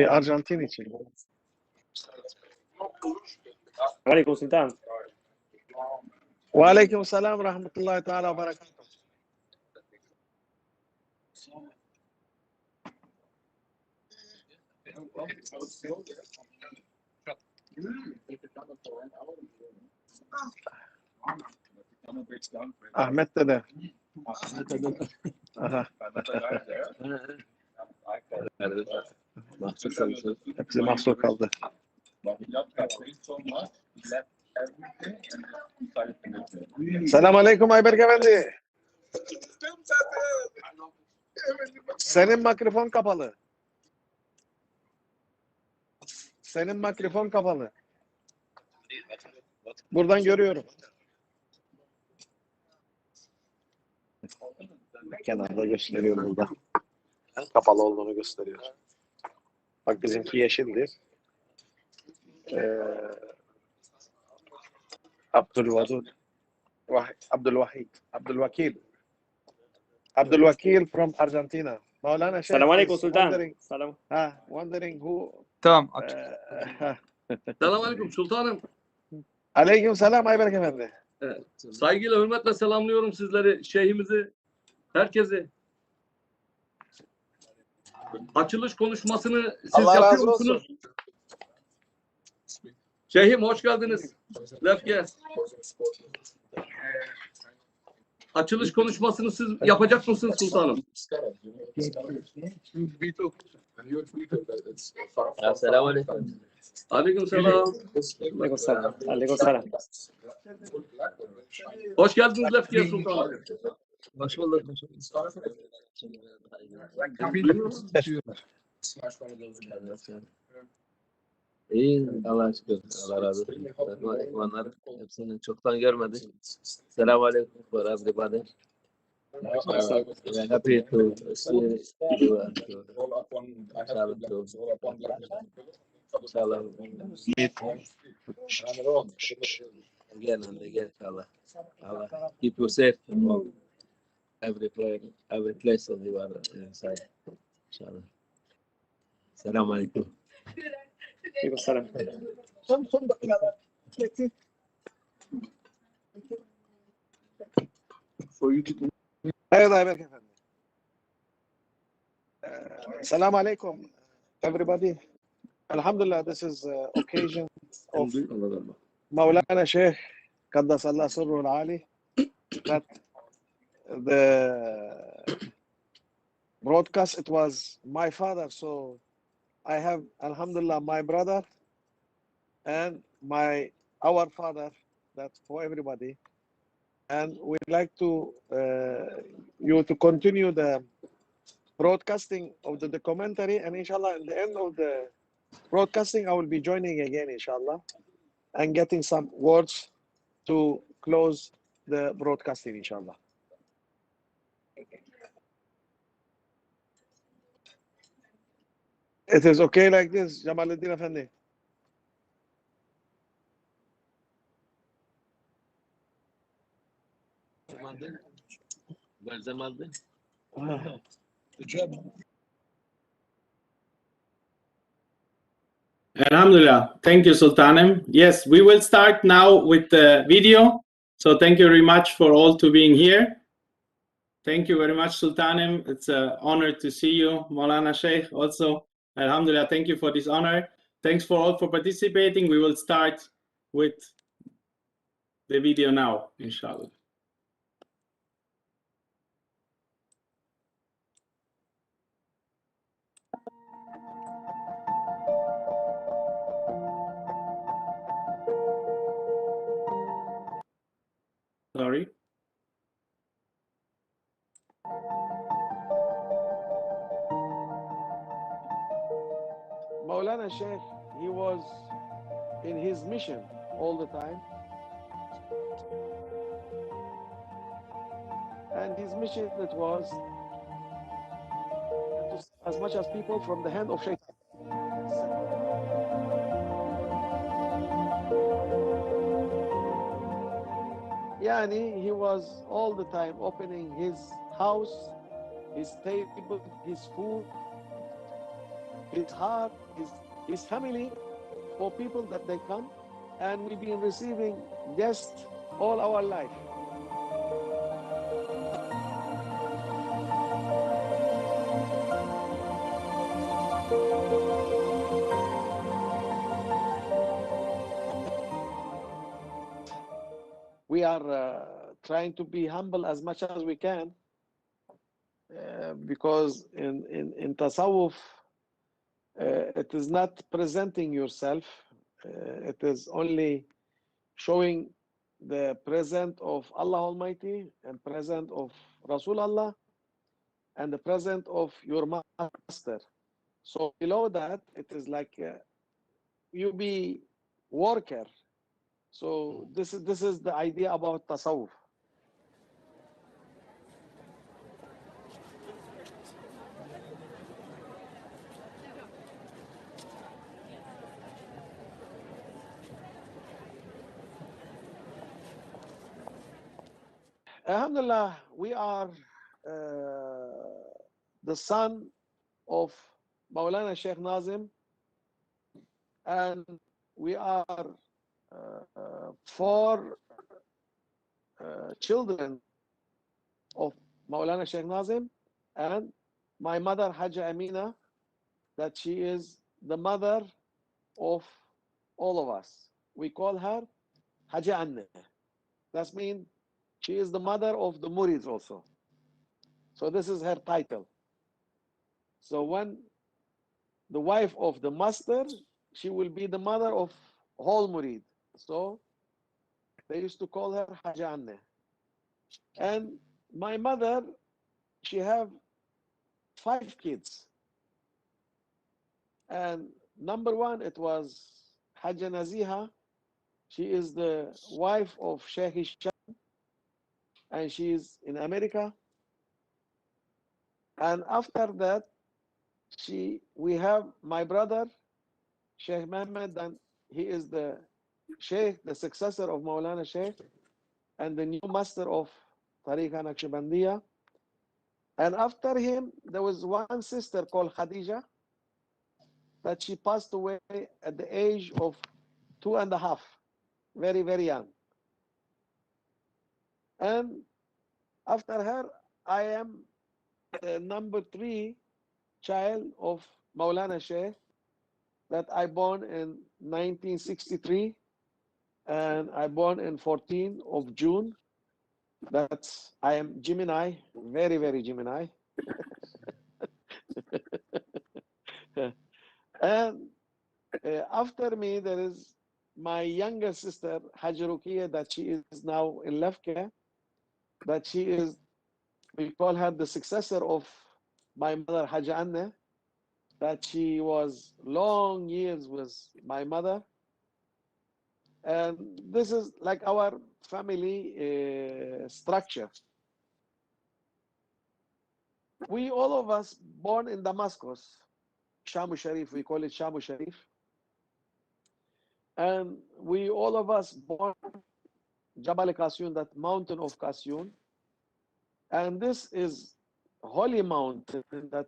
Arjantin için. Aleyküm Sultan. Ve aleyküm selam rahmetullahi teala ve berekatuhu. Ahmet dede. Aha. Hepsi mahsur kaldı. Selamun aleyküm Ayberk Efendi. Senin mikrofon kapalı. Senin mikrofon kapalı. Buradan görüyorum. Kenarda gösteriyor burada. Kapalı olduğunu gösteriyor. Bak bizimki yeşildi. Abdülvakil from Argentina. Mawlana Sheikh. Selamun aleyküm Sultan. Wondering who. Tamam. Selamun aleyküm sultanım. Aleyküm selam Ayberk Efendi. Evet. Saygıyla, hürmetle selamlıyorum sizleri, şeyhimizi, herkesi. Açılış konuşmasını siz Allah yapıyor razı musunuz? Şeyhim hoş geldiniz. Lefke. Açılış konuşmasını siz yapacak mısınız sultanım? Selamun aleyküm. Aleyküm selam. Aleyküm selam. Aleyküm selam. Hoş geldiniz Lefke sultanım. Hoş bulduk. İyi, Allah'a şükür. Allah razı olsun. Ekmanlar hepsini çoktan görmedik. Selamun aleyküm for everybody. We're happy to see you and inshallah meet again and again, inshallah. Allah keep you safe from every place that you are inside, inshallah. Selamun aleyküm. Aleyküm selam. Evet Ayberk Efendi. Selamun aleyküm everybody. Alhamdulillah, this is occasion of Mawlana Sheikh Qaddasallah Sirrul Ali, that the broadcast, it was my father, so I have Alhamdulillah my brother and our father, that's for everybody, and we'd like to you to continue the broadcasting of the documentary, and inshallah at the end of the broadcasting I will be joining again inshallah and getting some words to close the broadcasting inshallah. It is okay like this, Jamaluddin Effendi? Alhamdulillah. Thank you, Sultanim. Yes, we will start now with the video. So thank you very much for all to being here. Thank you very much, Sultanim. It's an honor to see you. Mawlana Sheikh also. Alhamdulillah, thank you for this honor. Thanks for all for participating. We will start with the video now, inshallah. Sorry. Mawlana Sheikh, he was in his mission all the time. And his mission, it was as much as people from the hand of Shaitan. Yani he was all the time opening his house, his table, his food, his heart, his family for people that they come. And we've been receiving guests all our life. We are trying to be humble as much as we can, because in tasawwuf, it is not presenting yourself, it is only showing the present of Allah Almighty and present of Rasul Allah and the present of your master. So below that, it is like you be worker. So this is the idea about tasawwuf. Alhamdulillah, we are the son of Mawlana Sheikh Nazim, and we are four children of Mawlana Sheikh Nazim, and my mother Haja Amina, that she is the mother of all of us. We call her Haja Anne. That means she is the mother of the Murids also. So this is her title. So when the wife of the master, she will be the mother of whole Murid. So they used to call her Haja Anne. And my mother, she have 5 kids. And number one, it was Haja Naziha. She is the wife of Sheikh Hisham, and she is in America. And after that, we have my brother, Sheikh Mohammed, and he is the Sheikh, the successor of Mawlana Sheikh, and the new master of Tariqa Naqshbandiya. And after him, there was one sister called Khadija, that she passed away at the age of 2.5, very, very young. And after her, I am the number 3 child of Mawlana Sheikh, that I born in 1963, and I born in 14th of June. That's, I am Gemini, very, very Gemini. And after me, there is my younger sister, Hajarukiya, that she is now in Lefke, that she is, we call her the successor of my mother, Haja Anne, that she was long years with my mother. And this is like our family structure. We, all of us, born in Damascus, Shamu Sharif, we call it Shamu Sharif. And we, all of us, born Jabal Qasyun, that mountain of Qasyun. And this is holy mountain that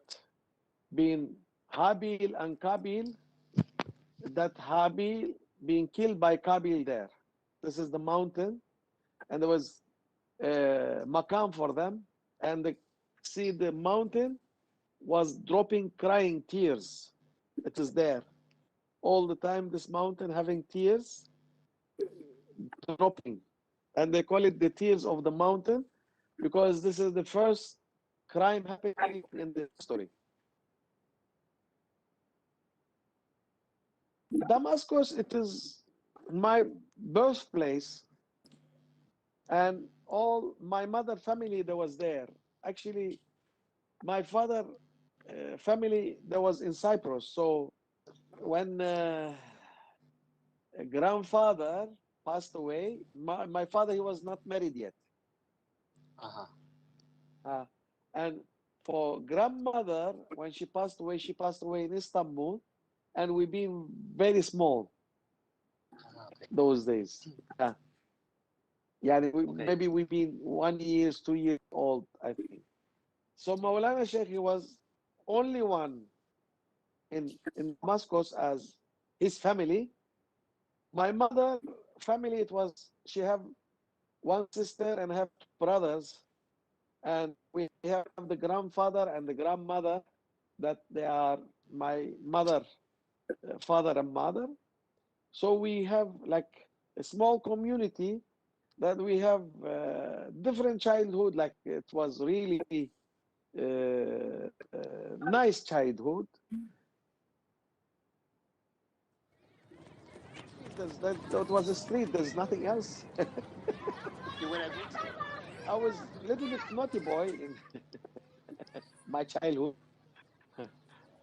being Habil and Kabil, that Habil being killed by Kabil there. This is the mountain, and there was a maqam for them, and see the mountain was dropping, crying tears. It is there all the time, this mountain having tears dropping, and they call it the tears of the mountain, because this is the first crime happening in the story. Damascus, it is my birthplace, and all my mother family that was there. Actually, my father family that was in Cyprus. So when grandfather passed away, my father, he was not married yet. And for grandmother, when she passed away in Istanbul, and we've been very small those days. Yeah, maybe we've been 1 year, 2 years old, I think. So Mawlana Sheikh, he was only one in Damascus as his family. My mother family, it was, she have one sister and have two brothers, and we have the grandfather and the grandmother that they are my mother, father and mother. So we have like a small community that we have different childhood. Like it was really nice childhood. That was a street. There's nothing else. I was a little bit naughty boy in my childhood.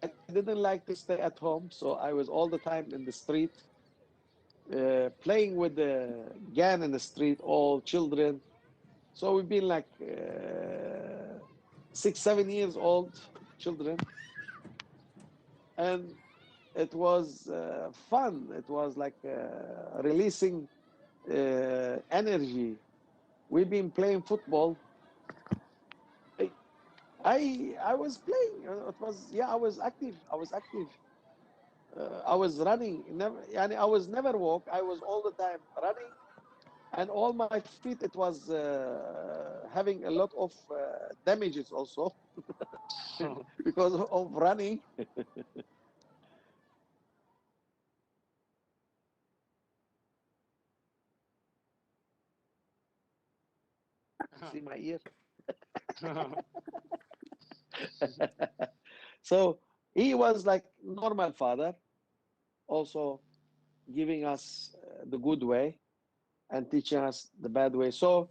I didn't like to stay at home, so I was all the time in the street, playing with the gang in the street, all children. So we've been like 6, 7 years old children, and it was fun. It was like releasing energy. We've been playing football. I was playing. It was, yeah. I was active. I was active. I was running. Never. Yani I was never walk. I was all the time running, and all my feet. It was having a lot of damages also because of running. See my ear. So he was like normal father, also giving us the good way and teaching us the bad way. So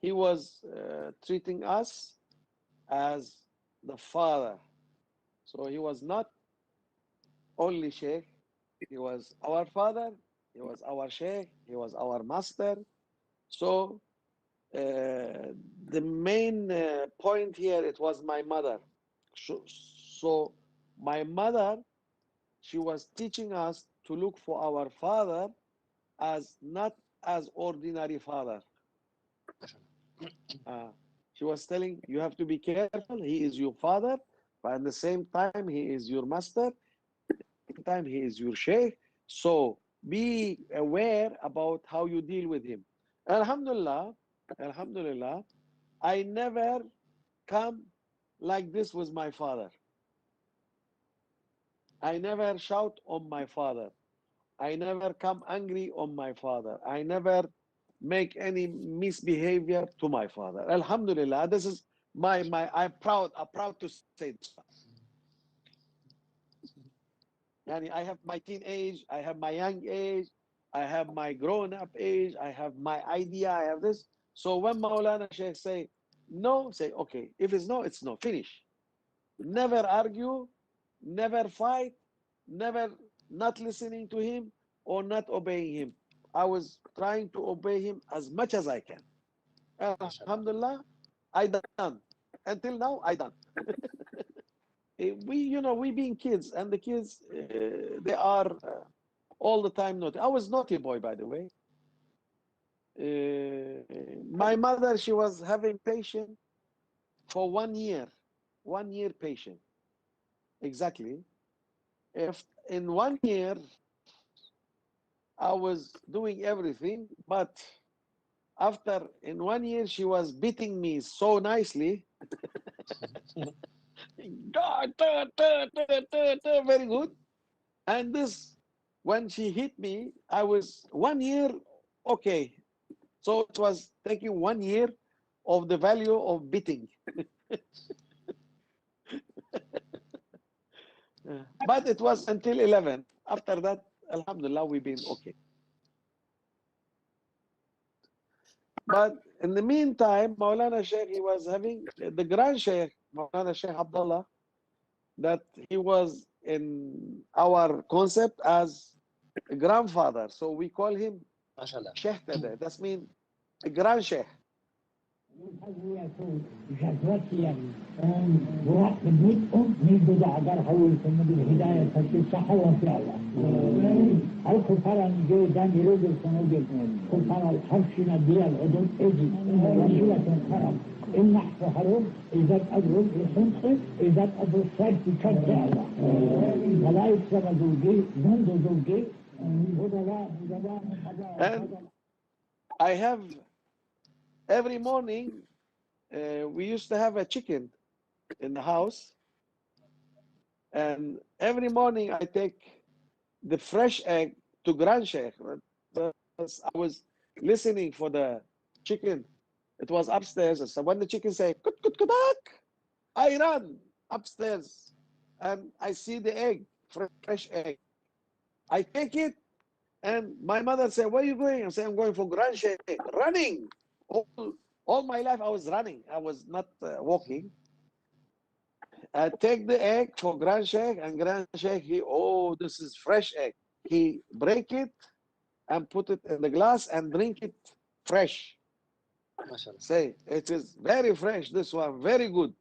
he was treating us as the father. So he was not only sheikh, he was our father, he was our sheikh, he was our master. So the main point here, it was my mother. So my mother, she was teaching us to look for our father as not as ordinary father. She was telling you have to be careful. He is your father, but at the same time he is your master. At the same time he is your sheikh. So be aware about how you deal with him. Alhamdulillah, Alhamdulillah, I never come like this with my father. I never shout on my father. I never come angry on my father. I never make any misbehavior to my father. Alhamdulillah, this is I'm proud to say this. Yani I have my teenage, I have my young age, I have my grown-up age, I have my idea, I have this. So when Mawlana Sheikh say no, say okay. If it's no, it's no. Finish. Never argue, never fight, never not listening to him or not obeying him. I was trying to obey him as much as I can. Alhamdulillah, I done. Until now, I done. We being kids, and the kids, they are all the time naughty. I was naughty boy, by the way. My mother, she was having patient for 1 year. 1 year patient. Exactly. If in 1 year I was doing everything, but after in 1 year she was beating me so nicely. Very good. And this, when she hit me, I was 1 year okay. So it was taking 1 year of the value of beating. But it was until 11. After that, Alhamdulillah, we've been okay. But in the meantime, Mawlana Sheikh, he was having the Grand Sheikh, Mawlana Sheikh Abdullah, that he was in our concept as a grandfather. So we call him Sheikh today. That means a Grand Sheikh. And I have every morning, we used to have a chicken in the house, and every morning I take the fresh egg to Grand Sheikh. I was listening for the chicken. It was upstairs. So when the chicken say kut kut kutak, I run upstairs and I see the egg, fresh egg. I take it, and my mother said, "Where are you going?" I say, "I'm going for Grand Sheikh." Running. All my life I was running. I was not walking. I take the egg for Grand Sheikh, and Grand Sheikh, this is fresh egg. He break it and put it in the glass and drink it fresh. MashaAllah. Say, it is very fresh, this one, very good.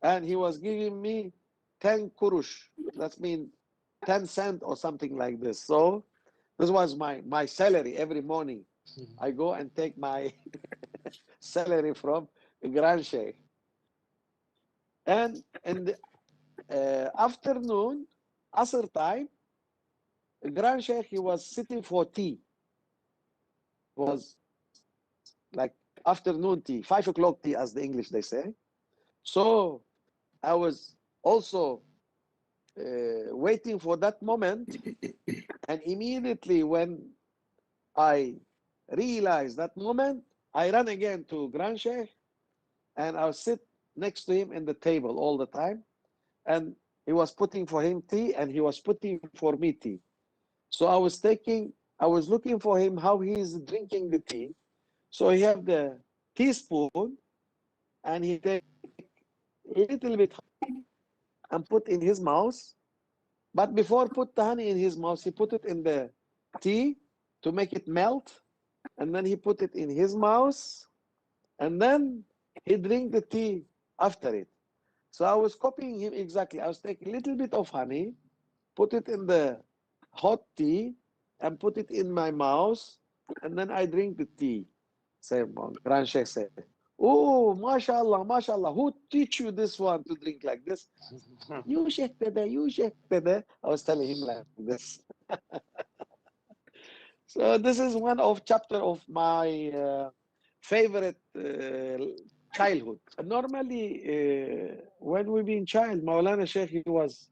And he was giving me 10 kurush. That means 10 cents or something like this. So this was my salary every morning. I go and take my salary from Grand Sheikh. And in the afternoon, Asr time, Grand Sheikh, he was sitting for tea. It was like afternoon tea, 5 o'clock tea, as the English they say. So I was also waiting for that moment, and immediately when I realized that moment, I ran again to Grand Sheikh, and I sit next to him in the table all the time, and he was putting for him tea, and he was putting for me tea. So I was looking for him how he is drinking the tea. So he have the teaspoon, and he take a little bit and put in his mouth. But before put the honey in his mouth, he put it in the tea to make it melt, and then he put it in his mouth, and then he drink the tea after it. So I was copying him exactly. I was taking a little bit of honey, put it in the hot tea, and put it in my mouth, and then I drink the tea. Say, Grand Sheikh said, "Oh, mashallah, mashallah, who teach you this one to drink like this?" You Sheikh Dede, you Sheikh Dede. I was telling him like this. So this is one of chapter of my favorite childhood. Normally, when we been child, Mawlana Sheikh, he was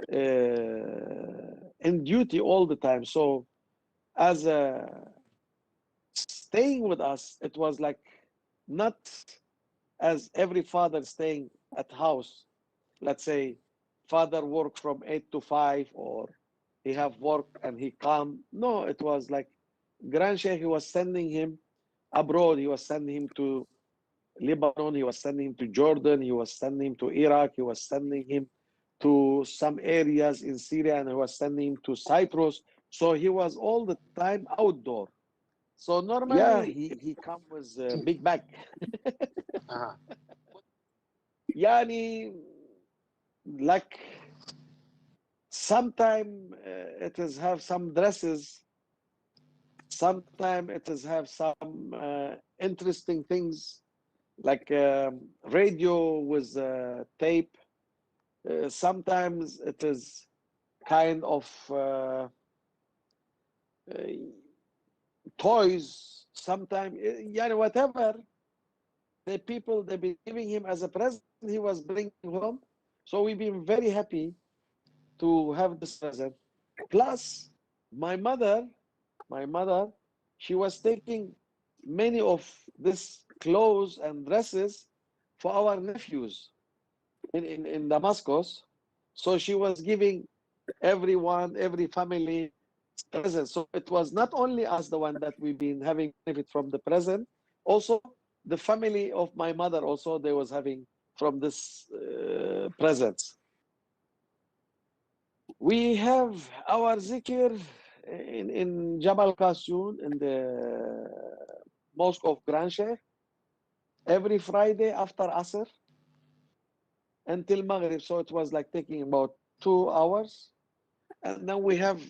in duty all the time. So as staying with us, it was like not as every father staying at house. Let's say father work from 8 to 5, or he have work and he come. No, it was like Grand Sheikh, he was sending him abroad. He was sending him to Lebanon. He was sending him to Jordan. He was sending him to Iraq. He was sending him to some areas in Syria, and he was sending him to Cyprus. So he was all the time outdoor. So normally he come with a big bag. Yani, like sometime it is have some dresses, sometime it is have some interesting things like radio with tape. Sometimes it is kind of toys. Sometimes, whatever the people they be giving him as a present, he was bringing home. So we've been very happy to have this present. Plus, my mother, she was taking many of this clothes and dresses for our nephews in Damascus. So she was giving everyone, every family present. So it was not only us, the one that we've been having benefit from the present, also the family of my mother also, they was having from this presents. We have our zikr in Jabal Qasun, in the Mosque of Grand Sheikh, every Friday after Asr until Maghrib. So it was like taking about 2 hours. And then we have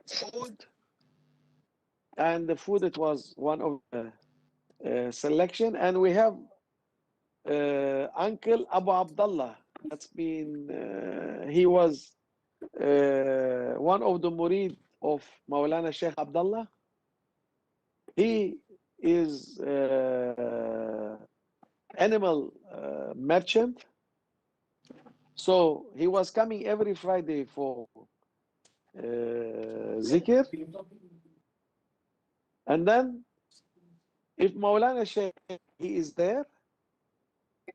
food. And the food, it was one of the selection. And we have Uncle Abu Abdullah. That's been, he was one of the murid of Mawlana Sheikh Abdullah. He is animal merchant. So he was coming every Friday for zikr. And then if Mawlana Sheikh, he is there,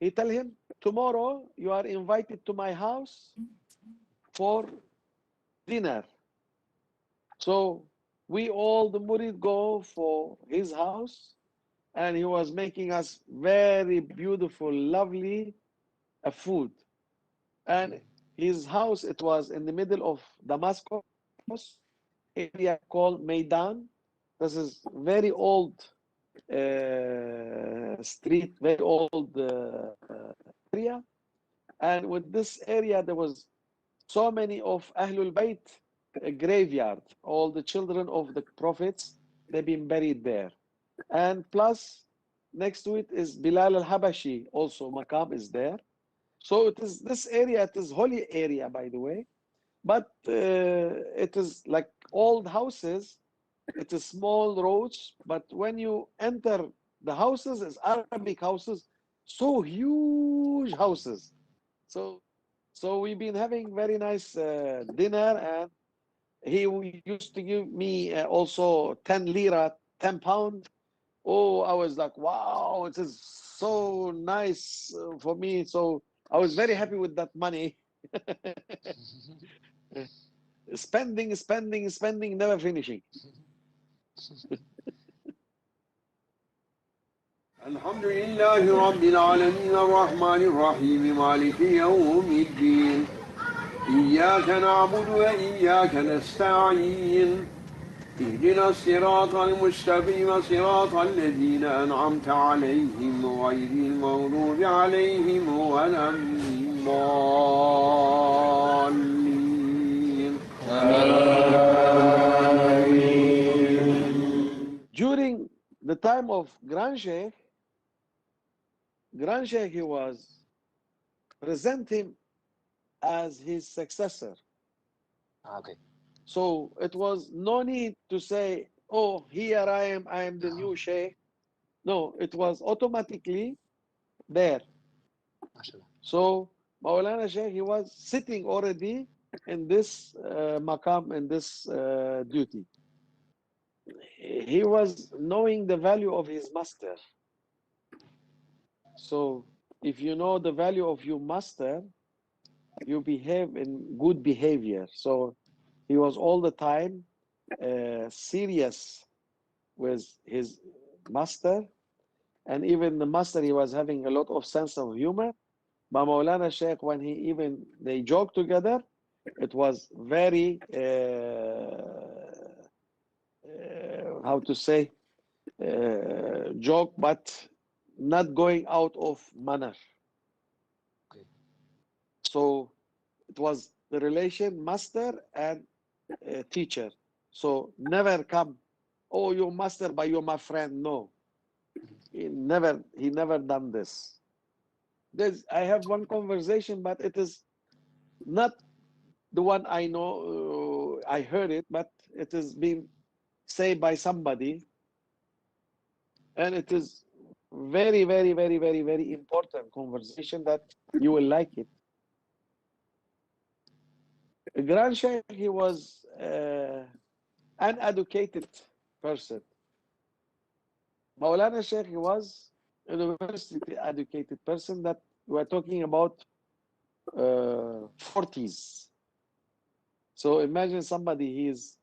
he tell him, tomorrow you are invited to my house for dinner. So we all, the murid, go for his house, and he was making us very beautiful, lovely food. And his house, it was in the middle of Damascus, area called Maidan. This is very old street, very old area. And with this area, there was so many of Ahlul Bayt graveyard. All the children of the prophets, they've been buried there. And plus, next to it is Bilal al-Habashi, also Maqam is there. So it is this area, it is holy area, by the way. But it is like old houses. It is small roads, but when you enter the houses, it's Arabic houses, so huge houses. So we've been having very nice dinner, and he used to give me also 10 lira, 10 pound. Oh, I was like, wow, it is so nice for me. So I was very happy with that money. Spending, spending, spending, never finishing. الحمد لله رب العالمين الرحمن الرحيم مالك يوم الدين إياك نعبد وإياك نستعين اهدنا الصراط المستقيم صراط الذين أنعمت عليهم غير المغضوب عليهم ولا الضالين During the time of Grand Sheikh, he was present him as his successor. Okay. So it was no need to say, oh, here I am the new Sheikh. No, it was automatically there. MashaAllah. So Mawlana Sheikh, he was sitting already in this maqam, in this duty. He was knowing the value of his master. So if you know the value of your master, you behave in good behavior. So he was all the time serious with his master, and even the master, he was having a lot of sense of humor. But Maulana Sheikh, when they joked together, it was very how to say, joke, but not going out of manner. Okay. So it was the relation master and teacher. So never come, oh, you're master, but you're my friend. No, he never done this. I have one conversation, but it is not the one I know. I heard it, but it has been said by somebody, and it is very, very, very, very, very important conversation that you will like it. Grand Sheikh, he was an educated person. Maulana Sheikh, he was a university educated person that we are talking about 40s. So imagine somebody, he is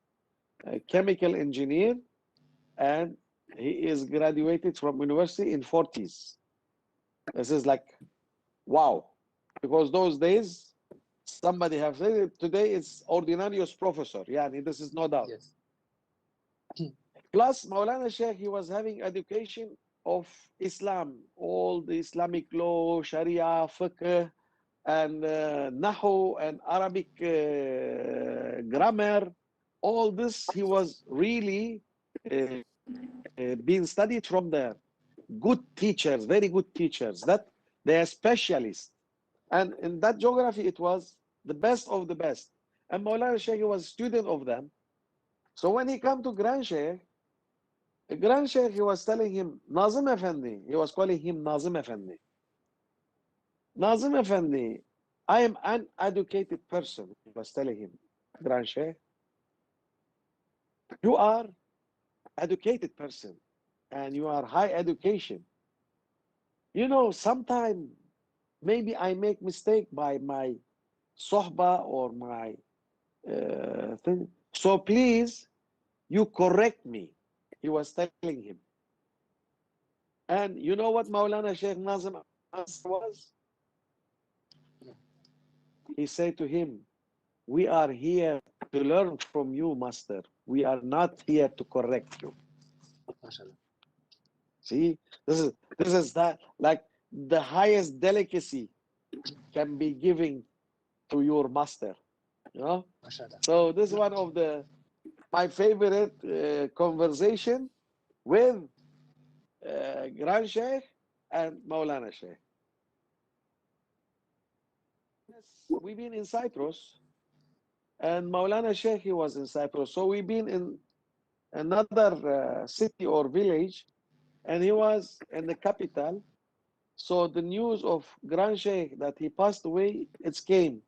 a chemical engineer and he is graduated from university in 40s. This is like, wow. Because those days, somebody have said it, today it's ordinarius professor. Yeah, this is no doubt. Yes. Plus, Maulana Sheikh, he was having education of Islam, all the Islamic law, Sharia, fiqh, and Nahu, and Arabic grammar. All this, he was really being studied from the good teachers, very good teachers. That They are specialists. And in that geography, it was the best of the best. And Mawlana Sheikh was a student of them. So when he came to Grand Sheikh, he was telling him, Nazim Effendi, he was calling him Nazim Effendi. Nazim Effendi, I am an uneducated person, he was telling him, Grand Sheikh. You are educated person and you are high education. You know, sometimes maybe I make mistake by my sohba or my thing. So please, you correct me. He was telling him. And you know what Mawlana Sheikh Nazim answer was? He said to him, we are here to learn from you, master. We are not here to correct you. See, this is that, like the highest delicacy can be given to your master. You know? So this is one of my favorite conversation with Grand Sheikh and Mawlana Sheikh. Yes, we've been in Cyprus, and Mawlana Sheikh, he was in Cyprus. So we've been in another city or village, and he was in the capital. So the news of Grand Sheikh that he passed away, it came.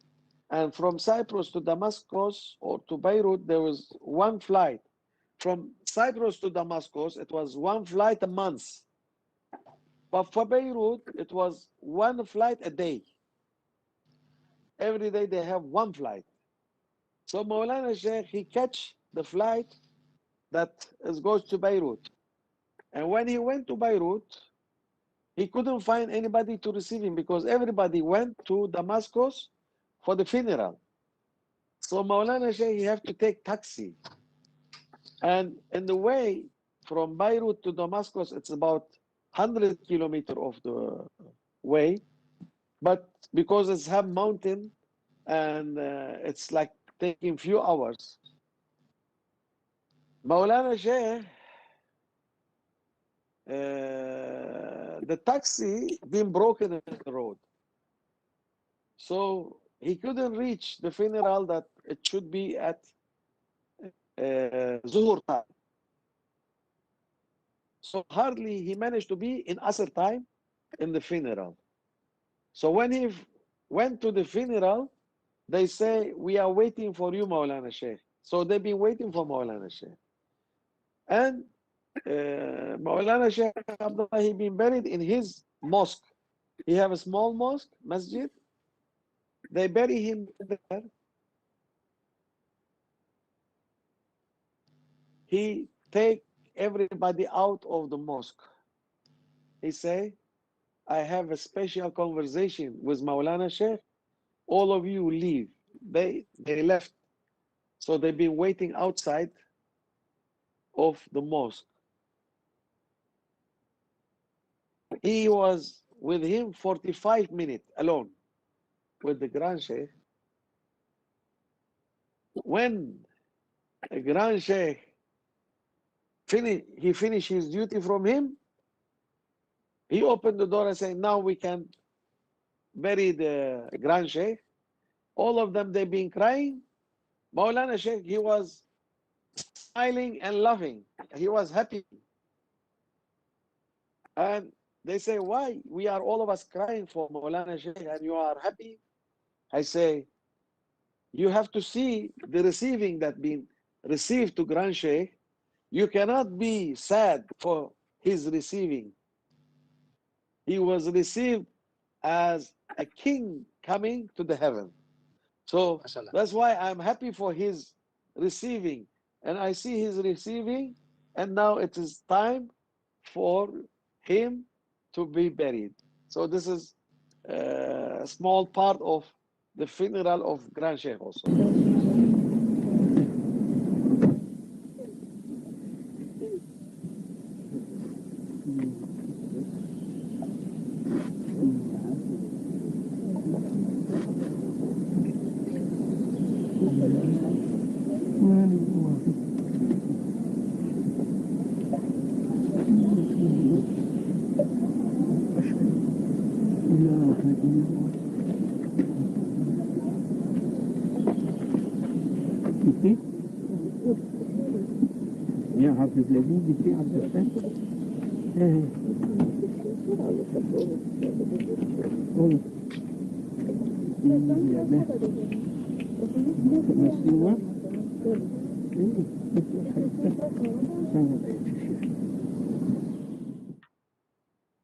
And from Cyprus to Damascus or to Beirut, there was one flight. From Cyprus to Damascus, it was one flight a month. But for Beirut, it was one flight a day. Every day they have one flight. So Mawlana Sheikh, he catch the flight that goes to Beirut. And when he went to Beirut, he couldn't find anybody to receive him because everybody went to Damascus for the funeral. So Mawlana Sheikh, he have to take taxi. And in the way from Beirut to Damascus, it's about 100 kilometers of the way. But because it's have mountain and it's like taking few hours. Mawlana Sheikh, the taxi been broken in the road. So he couldn't reach the funeral that it should be at Zuhur time. So hardly he managed to be in Asr time in the funeral. So when he went to the funeral, they say, we are waiting for you, Mawlana Sheikh. So they've been waiting for Mawlana Sheikh. And Mawlana Sheikh Abdullah, he been buried in his mosque. He have a small mosque, masjid. They bury him there. He take everybody out of the mosque. He say, I have a special conversation with Mawlana Sheikh. All of you leave. They left. So they've been waiting outside of the mosque. He was with him 45 minutes alone with the Grand Sheikh. When the Grand Sheikh finished his duty from him, he opened the door and said, now we can bury the Grand Sheikh. All of them, they've been crying. Mawlana Sheikh, he was smiling and laughing. He was happy. And they say, why? We are all of us crying for Mawlana Sheikh and you are happy? I say, you have to see the receiving that been received to Grand Sheikh. You cannot be sad for his receiving. He was received as a king coming to the heaven. So that's why I'm happy for his receiving. And I see his receiving, and now it is time for him to be buried. So this is a small part of the funeral of Grand Sheikh also. Ja, had het leven die keer gezegd.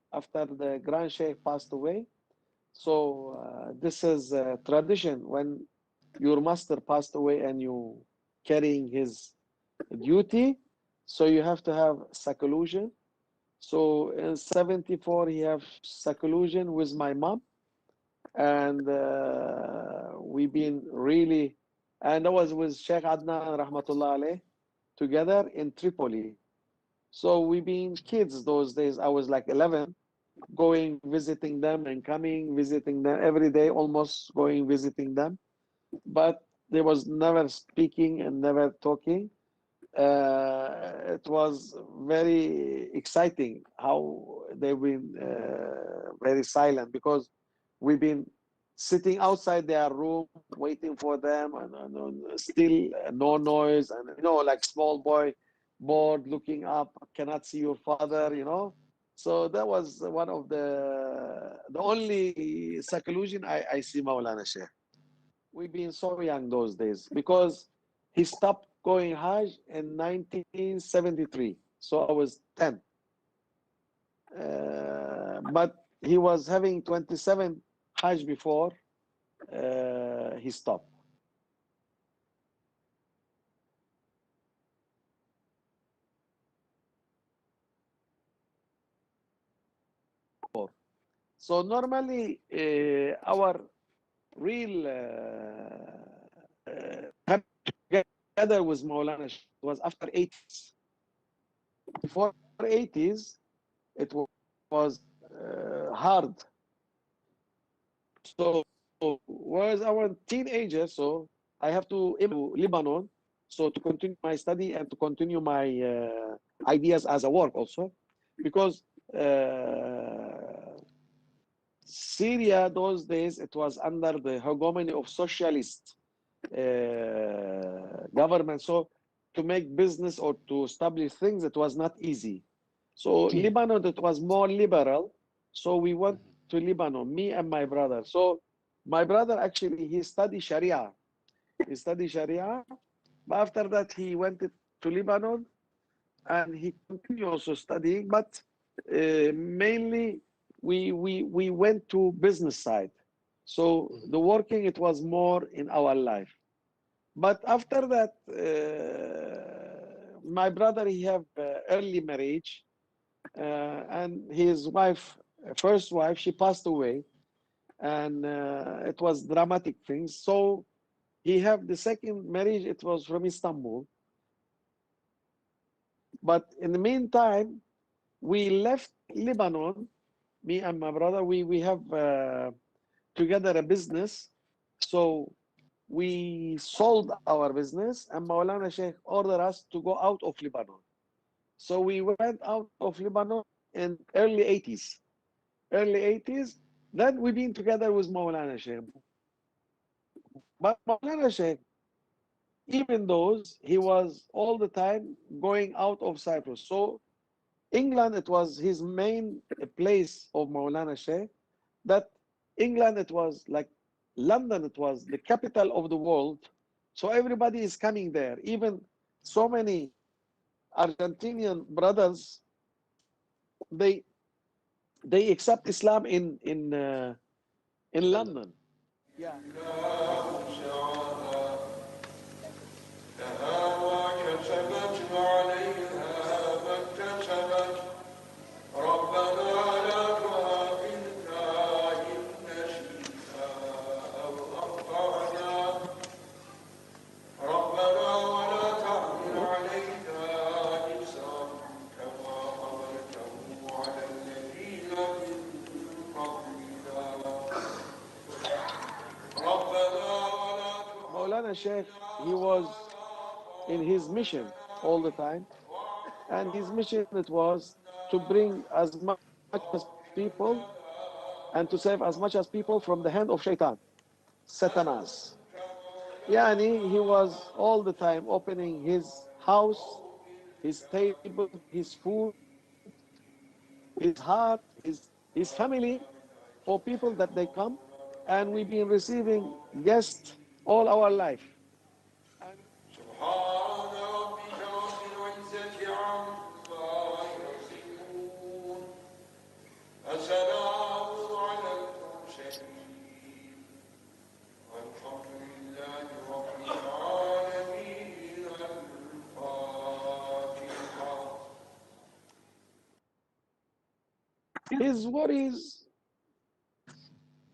After the Grand Sheikh passed away. So this is a tradition when your master passed away and you carrying his duty. So you have to have seclusion. So in 74, he have seclusion with my mom. And we've been really, and I was with Sheikh Adnan Rahmatullah Alayh together in Tripoli. So we've been kids those days. I was like 11, going, visiting them and coming, visiting them every day, almost going, visiting them. But there was never speaking and never talking. It was very exciting how they've been very silent because we've been sitting outside their room waiting for them and still no noise and like small boy bored looking up, cannot see your father, so that was one of the only seclusion I see Mawlana Sheikh. We've been so young those days because he stopped going Hajj in 1973. So I was 10. But he was having 27 Hajj before he stopped. So normally our real together with Maulana was after 80s. Before 80s, it was hard. So whereas our teenagers, so I have to Lebanon, so to continue my study and to continue my ideas as a work also, because Syria those days it was under the hegemony of socialist government. So to make business or to establish things, it was not easy. So Lebanon, it was more liberal. So we went to Lebanon, me and my brother. So my brother actually he studied Sharia. He studied Sharia, but after that he went to Lebanon and he continued also studying. But mainly we went to business side. So the working it was more in our life. But after that, my brother he have early marriage, and his wife, first wife, she passed away, and it was dramatic things. So he have the second marriage. It was from Istanbul. But in the meantime, we left Lebanon. Me and my brother, we have together a business. So we sold our business, and Maulana Sheikh ordered us to go out of Lebanon. So we went out of Lebanon in early 80s. Early 80s. Then we've been together with Maulana Sheikh. But Maulana Sheikh, even those, he was all the time going out of Cyprus. So England, it was his main place of Maulana Sheikh. That England, it was like London, it was the capital of the world. So everybody is coming there. Even so many Argentinian brothers, they accept Islam in London. Yeah. Maulana Sheikh, he was in his mission all the time. And his mission, it was to bring as much as people and to save as much as people from the hand of shaitan, Satanas. Yani he was all the time opening his house, his table, his food, his heart, his family for people that they come. And we've been receiving guests all our life. سبحان ربك رب العزة عما يصفون وسلام على المرسلين والحمد لله رب العالمين الفاتحة. His worries,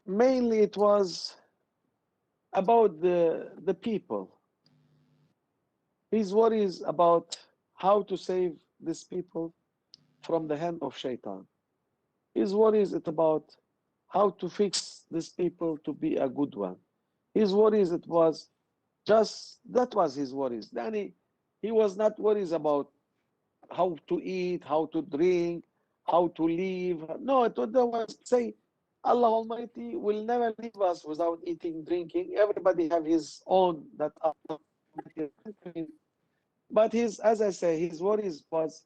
mainly it was about the people. His worries about how to save these people from the hand of shaitan. His worries it about how to fix these people to be a good one. His worries it was just, that was his worries. Then he was not worries about how to eat, how to drink, how to live. No, it was say Allah Almighty will never leave us without eating, drinking. Everybody have his own that Allah Almighty. But his, as I say, his worries was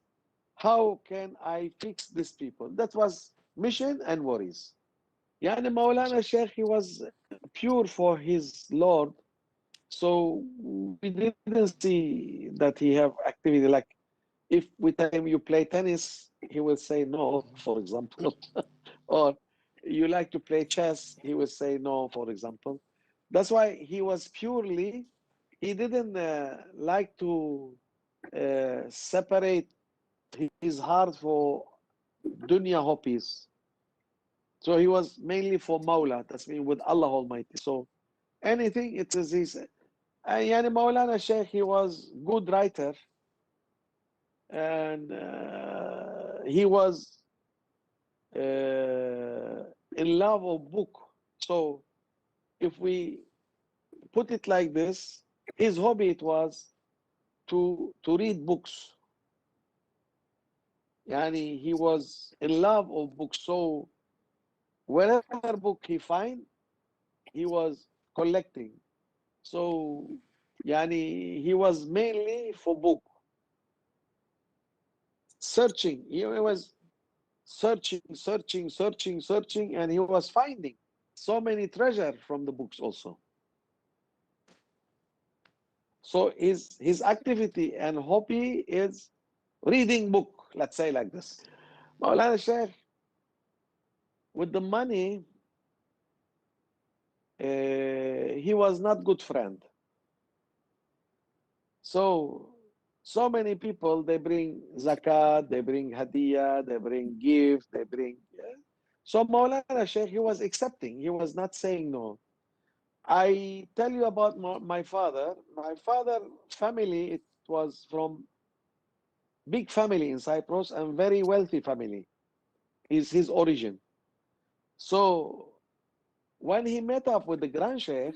how can I fix these people? That was mission and worries. Yani Mawlana Sheikh, he was pure for his Lord. So we didn't see that he have activity like if we tell him you play tennis, he will say no, for example. Or you like to play chess, he will say no, for example. That's why he was purely, he didn't like to separate his heart for dunya hobbies. So he was mainly for Mawla, that's mean with Allah Almighty. So anything, it is his. Yani Mawlana Sheikh, he was good writer, and he was in love of book. So if we put it like this, his hobby it was to read books. Yani he was in love of books. So whatever book he find, he was collecting. So yani he was mainly for book. Searching. He was searching, and he was finding so many treasure from the books also. So his activity and hobby is reading book, let's say like this. Maulana Sheikh, with the money, he was not good friend. So many people, they bring zakat, they bring hadiyah, they bring gift, they bring. So Maulana Sheikh, he was accepting. He was not saying no. I tell you about my father. My father family, it was from big family in Cyprus and very wealthy family is his origin. So when he met up with the Grand Sheikh,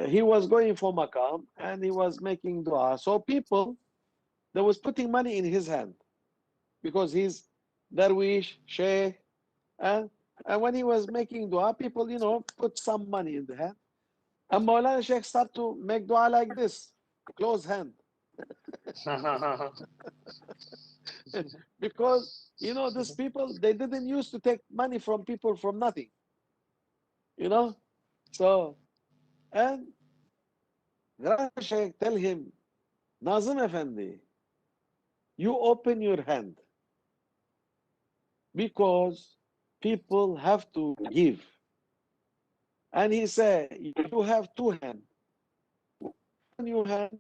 he was going for Maqam and he was making dua. So people, they was putting money in his hand because he's Darwish, Sheikh. And when he was making dua, people, put some money in the hand. And Maulana Sheikh start to make dua like this, close hand. Because, these people, they didn't used to take money from people from nothing. So, and Grand Sheikh tell him, Nazim Effendi, you open your hand because people have to give. And he said, you have two hands. One your hand,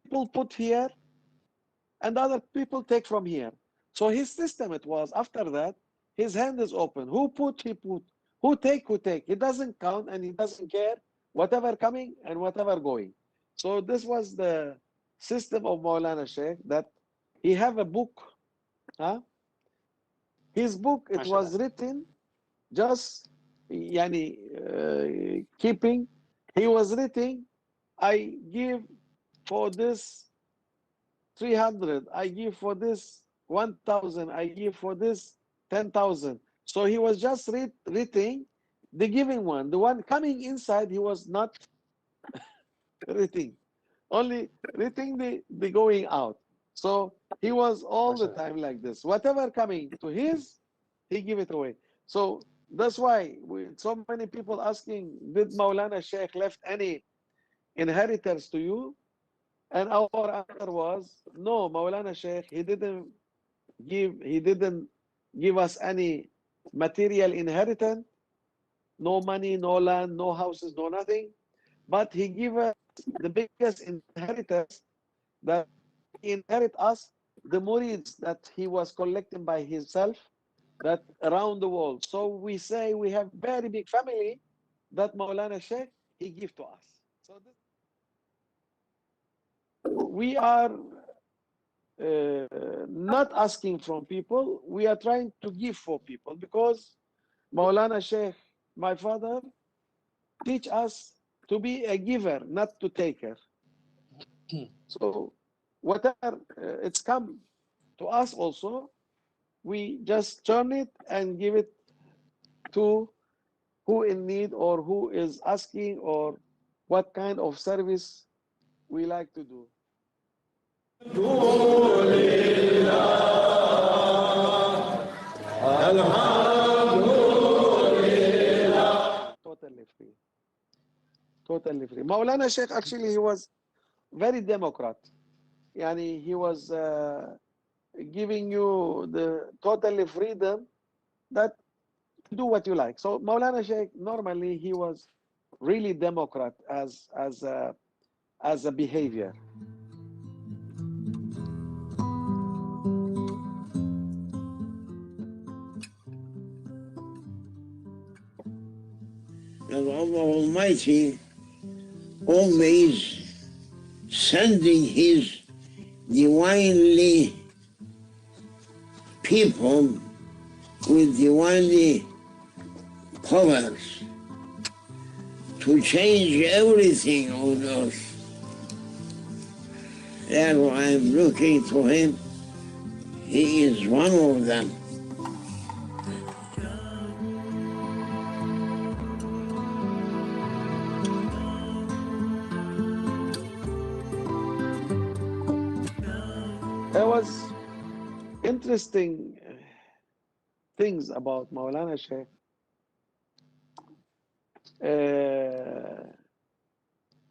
people put here, and other people take from here. So his system it was, after that, his hand is open. Who put, he put. Who take, he take. He doesn't count and he doesn't care whatever coming and whatever going. So this was the system of Maulana Sheikh, that he have a book. His book, it was written just keeping. He was written, I give for this 300, I give for this 1,000, I give for this 10,000. So he was just reading the giving one. The one coming inside, he was not reading, only reading the going out. So he was all the time like this. Whatever coming to his, he give it away. So that's why so many people asking, did Maulana Sheikh left any inheritors to you? And our answer was, no, Maulana Sheikh, he didn't give us any material inheritance, no money, no land, no houses, no nothing. But he gave us the biggest inheritance, that he inherit us the murids that he was collecting by himself, that around the world. So we say we have very big family that Maulana Sheikh he give to us. So we are not asking from people, we are trying to give for people, because Maulana Sheikh, my father, teach us to be a giver, not to taker. So whatever it's come to us also, we just turn it and give it to who in need, or who is asking, or what kind of service we like to do. Totally free. Totally free. Maulana Sheikh, actually, he was very democrat. Yani he was giving you the totally freedom that do what you like. So Maulana Sheikh, normally he was really democrat as a behavior. And Allah Almighty always sending His divinely people with divinely powers to change everything on earth. Therefore I am looking to Him. He is one of them. There was interesting things about Maulana Sheikh.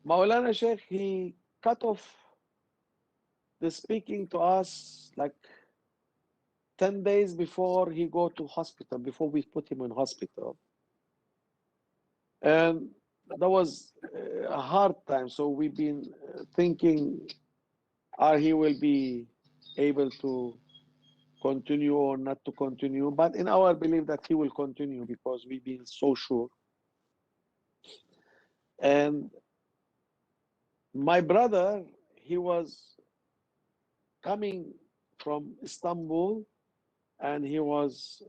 Maulana Sheikh, he cut off the speaking to us like 10 days before he go to hospital, before we put him in hospital. And that was a hard time. So we've been thinking, he will be able to continue or not to continue. But in our belief that he will continue, because we've been so sure. And my brother, he was coming from Istanbul, and he was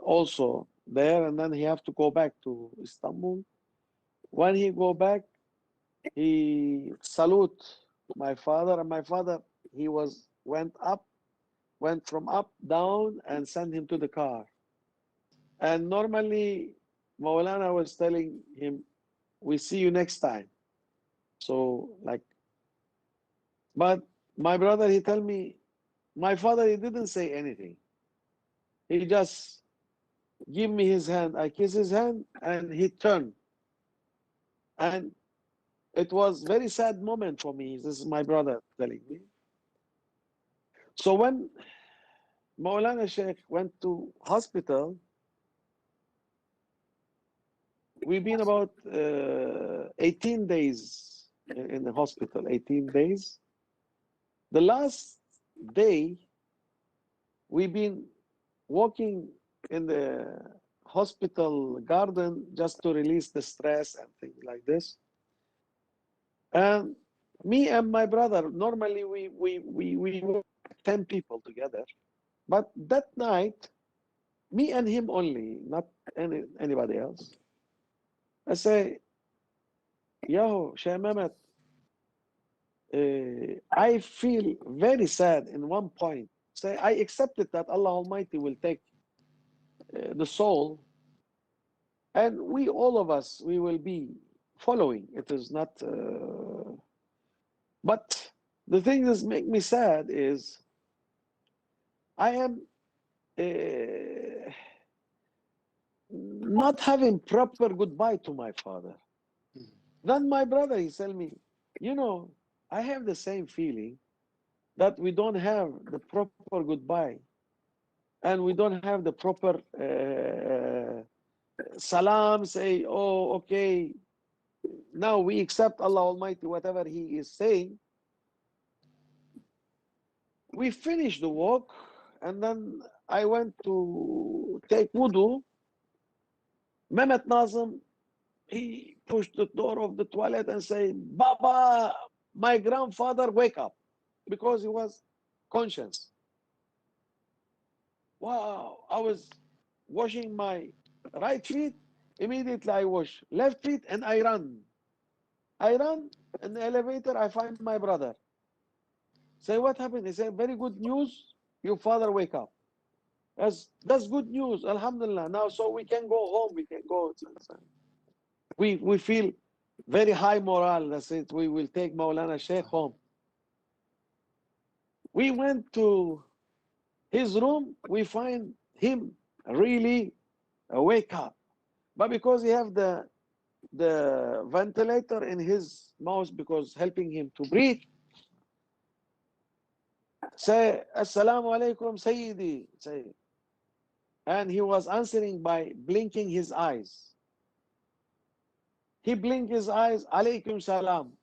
also there, and then he have to go back to Istanbul. When he go back, he salute my father, and my father, he went from up down and sent him to the car. And normally Maulana was telling him, we see you next time. So like, but my brother, he tell me, my father, he didn't say anything. He just give me his hand. I kiss his hand, and he turned. And it was very sad moment for me. This is my brother telling me. So when Maulana Sheikh went to hospital, we've been about 18 days in the hospital, 18 days. The last day, we've been walking in the hospital garden just to release the stress and things like this. And me and my brother, normally we were 10 people together. But that night, me and him only, not anybody else. I say, yo, Sheikh Mehmet, I feel very sad in one point. Say, I accepted that Allah Almighty will take the soul, and we, all of us, we will be following. It is not, but the thing that make me sad is I am not having proper goodbye to my father. Then my brother, he tell me, you know, I have the same feeling that we don't have the proper goodbye, and we don't have the proper salam, say, oh, okay, now we accept Allah Almighty, whatever He is saying. We finished the walk, and then I went to take wudu. Mehmet Nazim, he pushed the door of the toilet and said, Baba, my grandfather, wake up, because he was conscious. Wow, I was washing my right feet, immediately I wash left feet, and I run. I run in the elevator, I find my brother. Say, what happened? He said, very good news, your father wake up. That's good news, alhamdulillah. Now, so we can go home, we can go. We feel very high morale. That's it. We will take Mawlana Sheikh home. We went to his room. We find him really wake up, but because he have the ventilator in his mouth, because helping him to breathe, say Assalamu alaikum Sayyidi, say, and he was answering by blinking his eyes. He blinked his eyes, Alaikum Salam.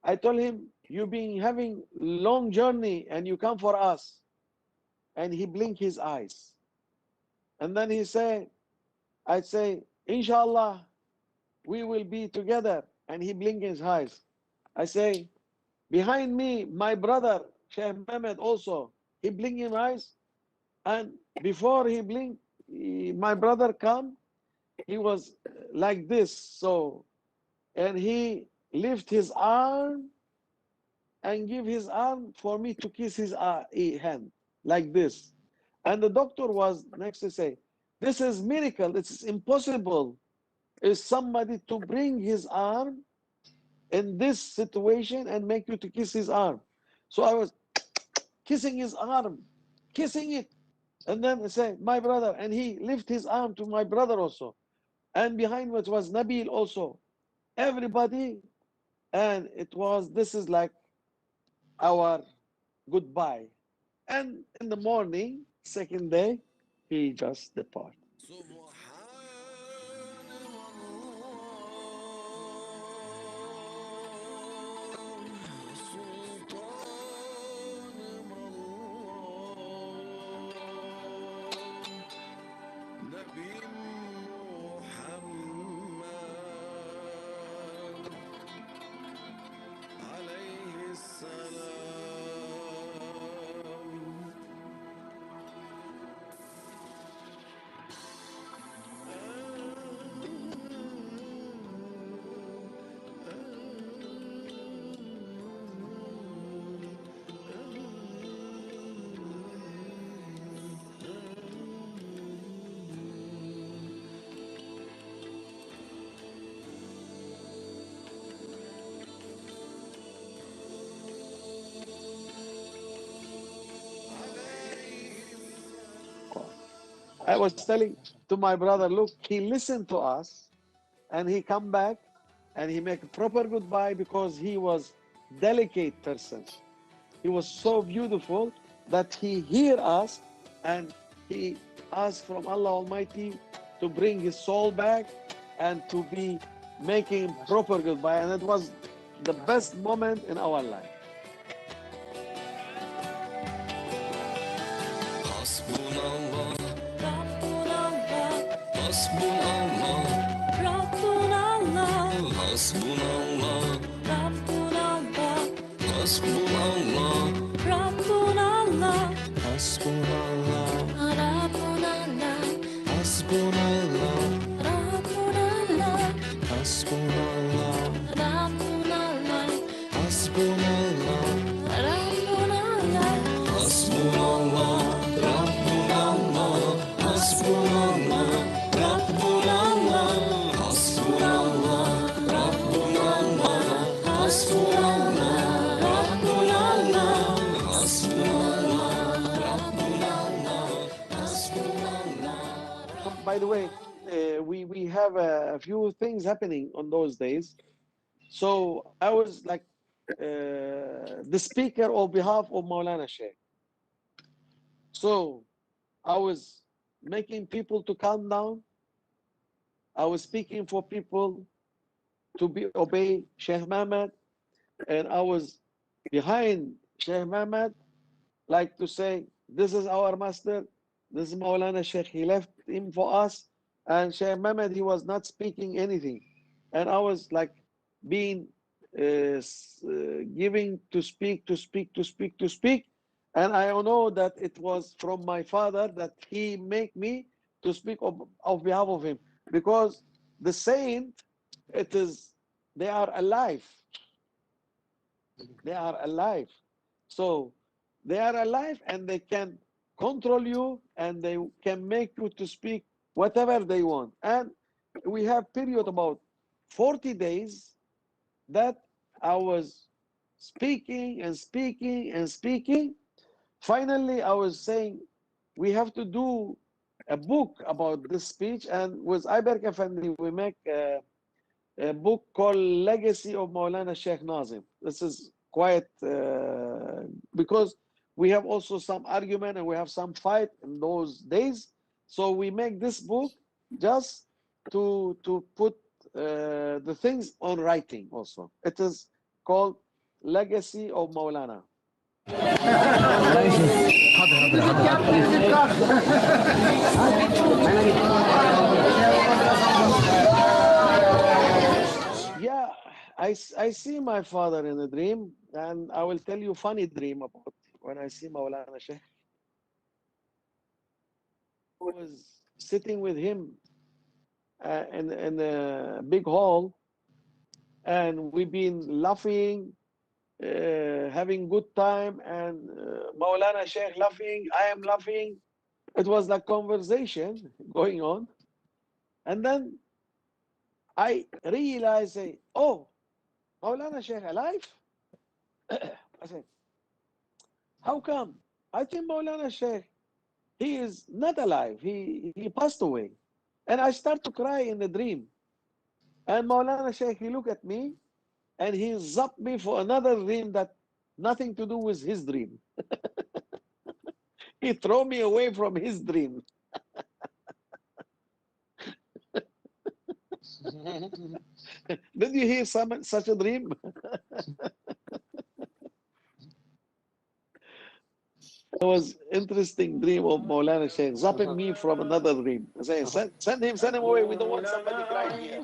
I told him, you've been having long journey and you come for us. And he blinked his eyes. And then he said, I say, Inshallah, we will be together. And he blinked his eyes. I say, behind me, my brother, Sheikh Mehmet also, he blinked his eyes. And before he blinked, my brother come, he was like this. So, and he lift his arm and give his arm for me to kiss his hand, like this. And the doctor was next to say, this is miracle, this is impossible. Is somebody to bring his arm in this situation and make you to kiss his arm. So I was kissing his arm, kissing it. And then I say, my brother, and he lift his arm to my brother also. And behind which was Nabil also. Everybody, and it was, this is like our goodbye. And in the morning, second day, he just departed. I was telling to my brother, look, he listened to us and he come back and he make a proper goodbye because he was delicate person. He was so beautiful that he hear us and he asked from Allah Almighty to bring his soul back and to be making proper goodbye. And it was the best moment in our life. By the way, we have a few things happening on those days. So I was like the speaker on behalf of Mawlana Sheikh. So I was making people to calm down. I was speaking for people to obey Sheikh Mohammed, and I was behind Sheikh Mohammed, like to say, this is our master, this is Mawlana Sheikh, he left him for us, and Sheikh Mohammed, he was not speaking anything. And I was like being giving to speak, to speak, to speak, to speak. And I know that it was from my father that he make me to speak of behalf of him. Because the saint, they are alive. They are alive. So they are alive and they can control you and they can make you to speak whatever they want. And we have period about 40 days that I was speaking and speaking and speaking. Finally, I was saying, we have to do a book about this speech. And with Ayberk Effendi, we make a book called Legacy of Mawlana Sheikh Nazim. This is quite, because we have also some argument and we have some fight in those days. So we make this book just to put the things on writing also. It is called Legacy of Mawlana. Yeah, I see my father in a dream, and I will tell you a funny dream about when I see Mawlana Sheikh. I was sitting with him in a big hall, and we've been laughing, having good time, and Mawlana Sheikh laughing, I am laughing. It was like conversation going on. And then I realized, oh, Mawlana Sheikh alive? I said, how come? I think Mawlana Sheikh, he is not alive. He passed away. And I start to cry in the dream. And Mawlana Sheikh, he looked at me and he zapped me for another dream that nothing to do with his dream. He threw me away from his dream. Did you hear such a dream? It was interesting dream of Mawlana Sheikh, zapping me from another dream. Saying, send him away. We don't want somebody crying here.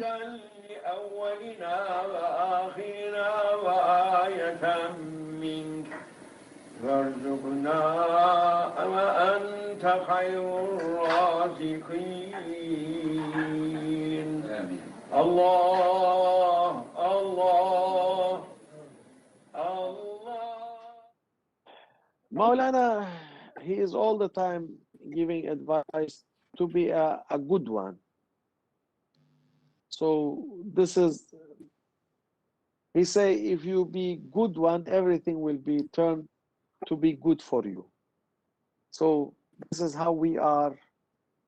وارزقنا وأنت خير الرازقين الله الله الله. Maulana, he is all the time giving advice to be a good one. So this is, he say, if you be good one, everything will be turned to be good for you. So this is how we are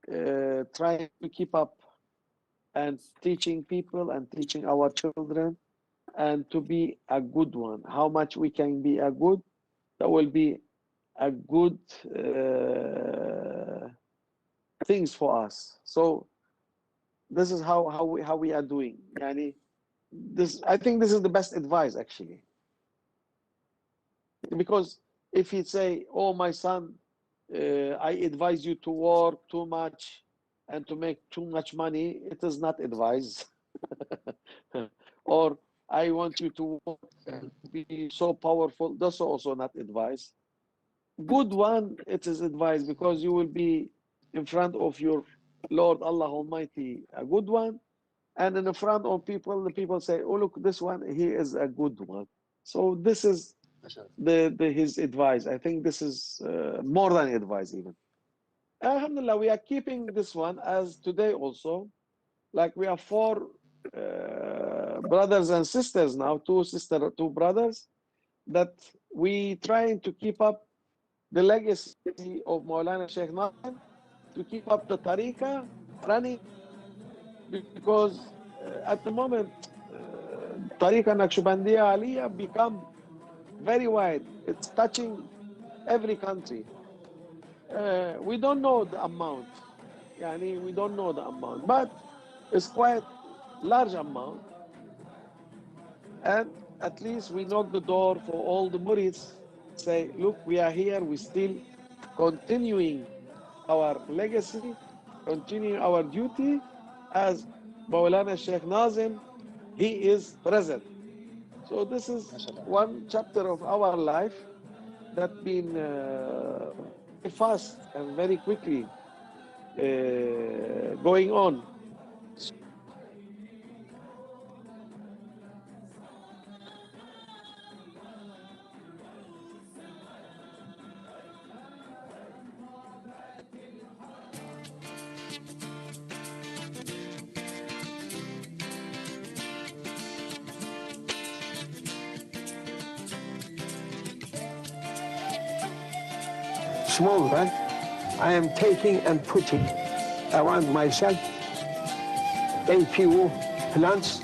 trying to keep up and teaching people and teaching our children and to be a good one. How much we can be a good, that will be a good things for us. So this is how we are doing. Yani, I think this is the best advice actually. Because if he say, oh my son, I advise you to work too much and to make too much money, it is not advice. Or I want you to work and be so powerful, that's also not advice. Good one, it is advice, because you will be in front of your Lord Allah Almighty, a good one, and in the front of people, the people say, oh look, this one, he is a good one. So this is his advice. I think this is more than advice even. Alhamdulillah, we are keeping this one as today also. Like we have 4 brothers and sisters now, two brothers, that we trying to keep up the legacy of Mawlana Sheikh Nazim, to keep up the tariqah running, because at the moment, tariqah Naqshbandiya Aliyah become very wide. It's touching every country. We don't know the amount. Yani, we don't know the amount, but it's quite large amount. And at least we knock the door for all the murids, say, look, we are here, we still continuing our legacy, continuing our duty as Mawlana Sheikh Nazim, he is present. So this is one chapter of our life that been very fast and very quickly going on. Small one, I am taking and putting around myself a few plants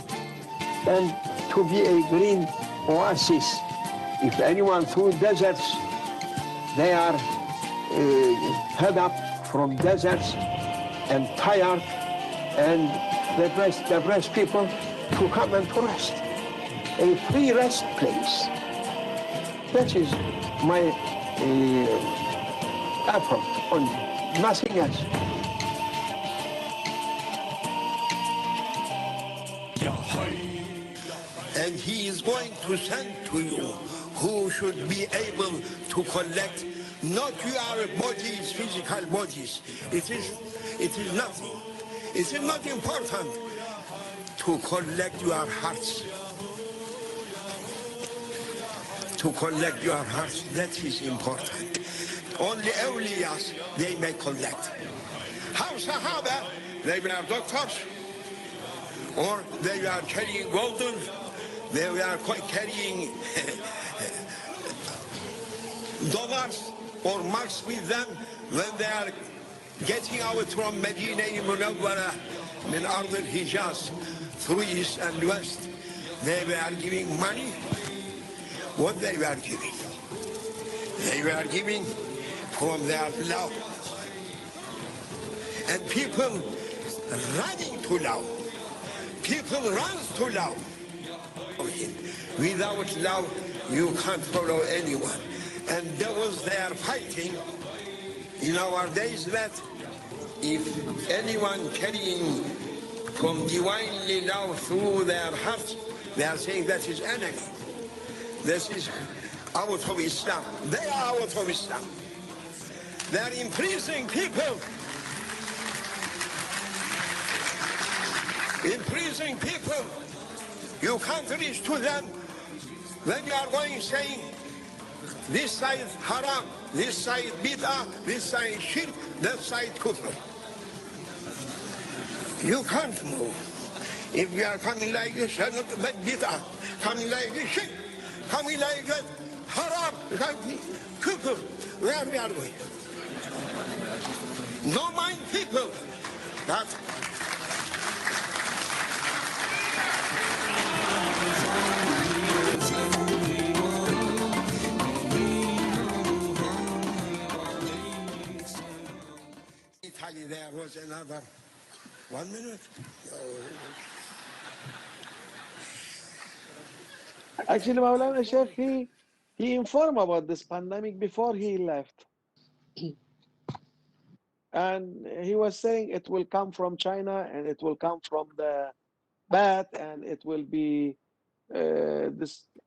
and to be a green oasis. If anyone through deserts, they are fed up from deserts and tired, and they best people to come and to rest. A free rest place. That is my effort on nothing else. And he is going to send to you who should be able to collect not your bodies, physical bodies. It is nothing. It is not important to collect your hearts. To collect your hearts, that is important. Only awliyas they may collect. How Sahaba, they were doctors, or they were carrying golden, they were carrying dollars or marks with them when they are getting out from Medina Munawwara, min Ard al-Hijaz, through east and west. They were giving money. What they were giving? They were giving from their love. And people running to love. People run to love. Without love, you can't follow anyone. And those they are fighting in our days that if anyone carrying from divinely love through their hearts, they are saying that is enemy. This is out of Islam. They are out of Islam. They are imprisoning people. Imprisoning people. You can't reach to them when you are going saying, this side haram, this side bid'ah, this side shirk, that side kufr. You can't move. If we are coming like this, bid'ah, coming like this, shirk, coming like that, haram, like kufr, where we are going? No mind people that Italy, there was another 1 minute. Actually, Mawlana Sheikh, he informed about this pandemic before he left. And he was saying it will come from China and it will come from the bat and it will be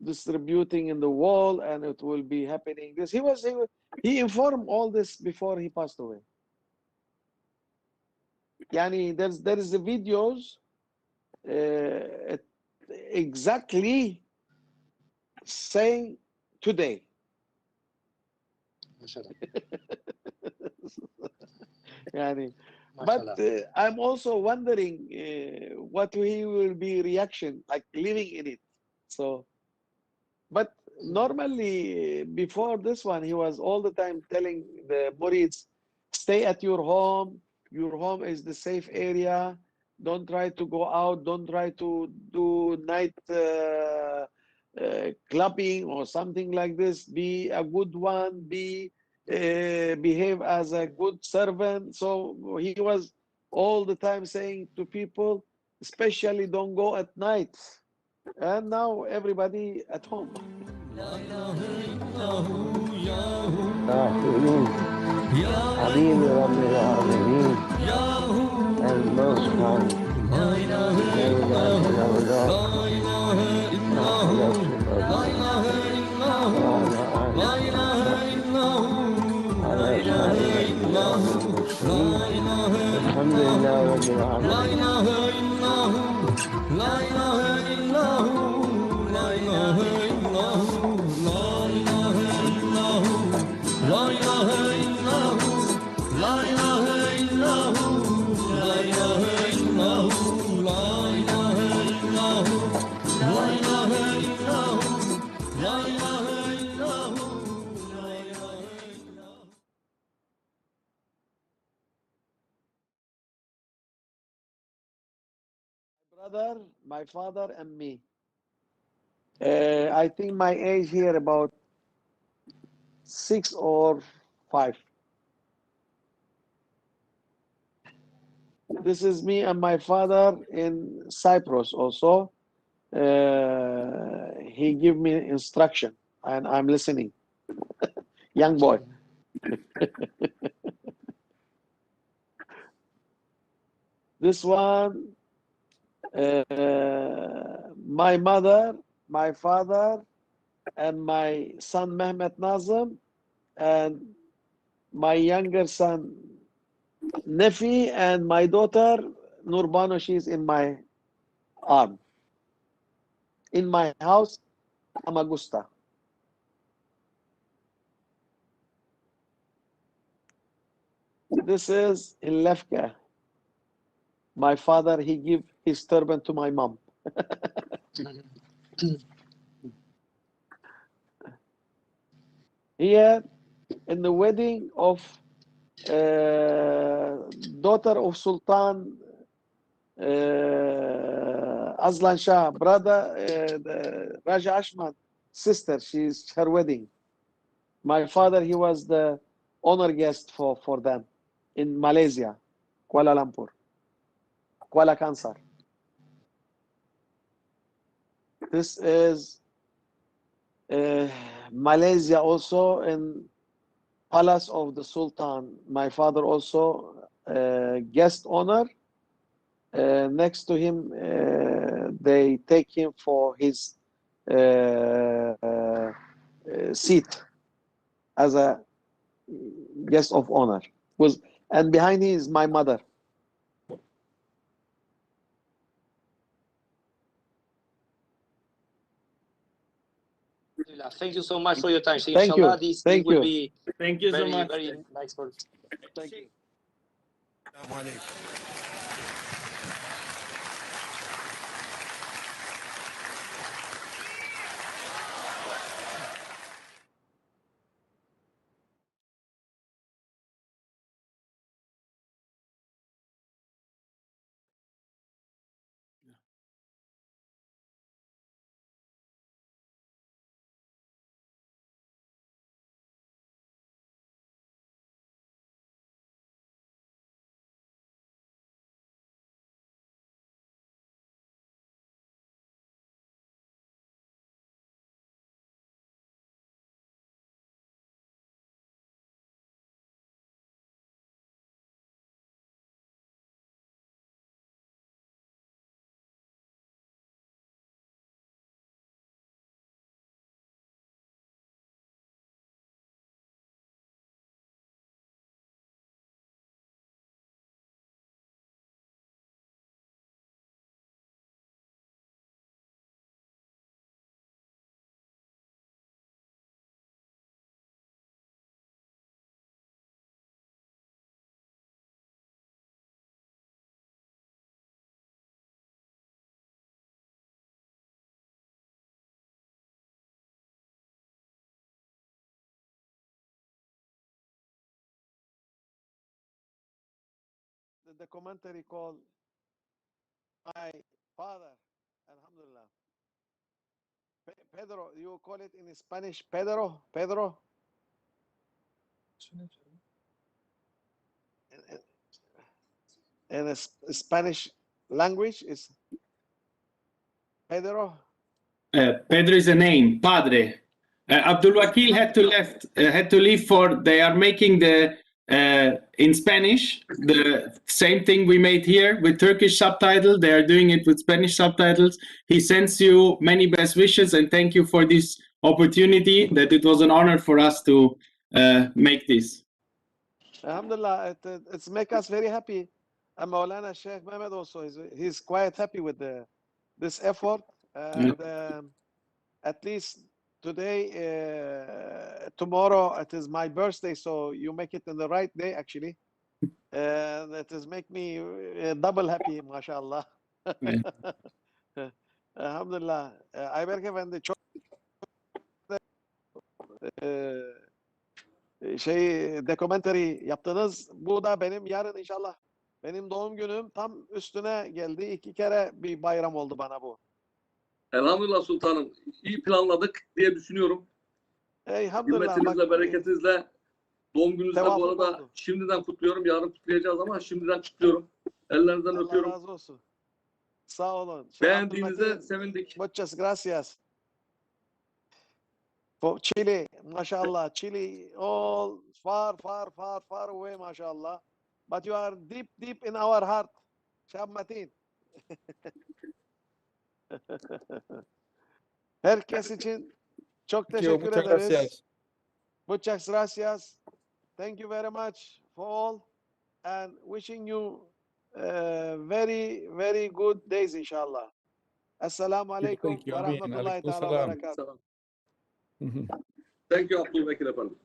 distributing in the world and it will be happening this. He informed all this before he passed away. Yani there is the videos exactly saying today. Yani, But I'm also wondering what he will be reaction, like living in it. So, but normally before this one, he was all the time telling the Murids, stay at your home. Your home is the safe area. Don't try to go out. Don't try to do night clubbing or something like this. Be a good one. Behave as a good servant. So he was all the time saying to people, especially don't go at night. And now everybody at home. الآخرين حبيب رب العالمين المصطفى لا إله إلا الله محمد رسول الله وعلى آله على سائر الأنبياء والمرسلين الحمد لله رب العالمين. Brother, my father, and me. I think my age here about 6 or 5. This is me and my father in Cyprus also. He give me instruction and I'm listening. Young boy. This one, my mother, my father, and my son Mehmet Nazım, and my younger son Nefi, and my daughter Nurbano. She's in my arm. In my house, Amagusta. This is in Lefka. My father, he give his turban to my mom. Here, in the wedding of daughter of Sultan Aslan Shah, brother, Raja Ashman, sister, she's her wedding. My father, he was the honor guest for them in Malaysia, Kuala Lumpur, Kuala Kansar. This is Malaysia also in Palace of the Sultan. My father also guest honor. Next to him, they take him for his seat as a guest of honor. And behind him is my mother. Thank you so much for your time. So Thank inshallah, you. this Thank will you. be Thank you so very, much. very nice for Thank you. Assalamu alaikum. the documentary called My Father. Alhamdulillah. Pedro, you call it in Spanish Pedro? Pedro? In a Spanish language is Pedro. Pedro is a name. Padre. Abdul Wakil had to leave for. They are making the in Spanish the same thing we made here with Turkish subtitle. They are doing it with Spanish subtitles. He sends you many best wishes and thank you for this opportunity. That it was an honor for us to make this. Alhamdulillah, it's make us very happy. And Mawlana Sheikh Mehmed also he's quite happy with this effort. And at least today, tomorrow it is my birthday, so you make it in the right day actually. And it is make me double happy, mashallah. Alhamdulillah. Ayberk Efendi çok documentary yaptınız. Bu da benim yarın inşallah benim doğum günüm tam üstüne geldi. 2 kere bir bayram oldu bana bu. Elhamdülillah sultanım. İyi planladık diye düşünüyorum. Elhamdülillah. Hürmetinizle, bereketinizle doğum gününüzde bu tevafuk arada oldu. şimdiden kutluyorum. Yarın kutlayacağız ama şimdiden kutluyorum. Ellerinizden Allah öpüyorum. razı olsun. Sağ olun. Beğendiğinize sevindik. Muchas gracias. For Chile, mashallah. Chile, all far away, mashallah. But you are deep in our heart. Şab Metin. Herkes için çok teşekkür ederiz. Muchas gracias. Thank you very much for all and wishing you very good days inshallah. Assalamu alaikum wa rahmatullahi ta'ala wa barakatuh. Thank you Abdülbekir efendim.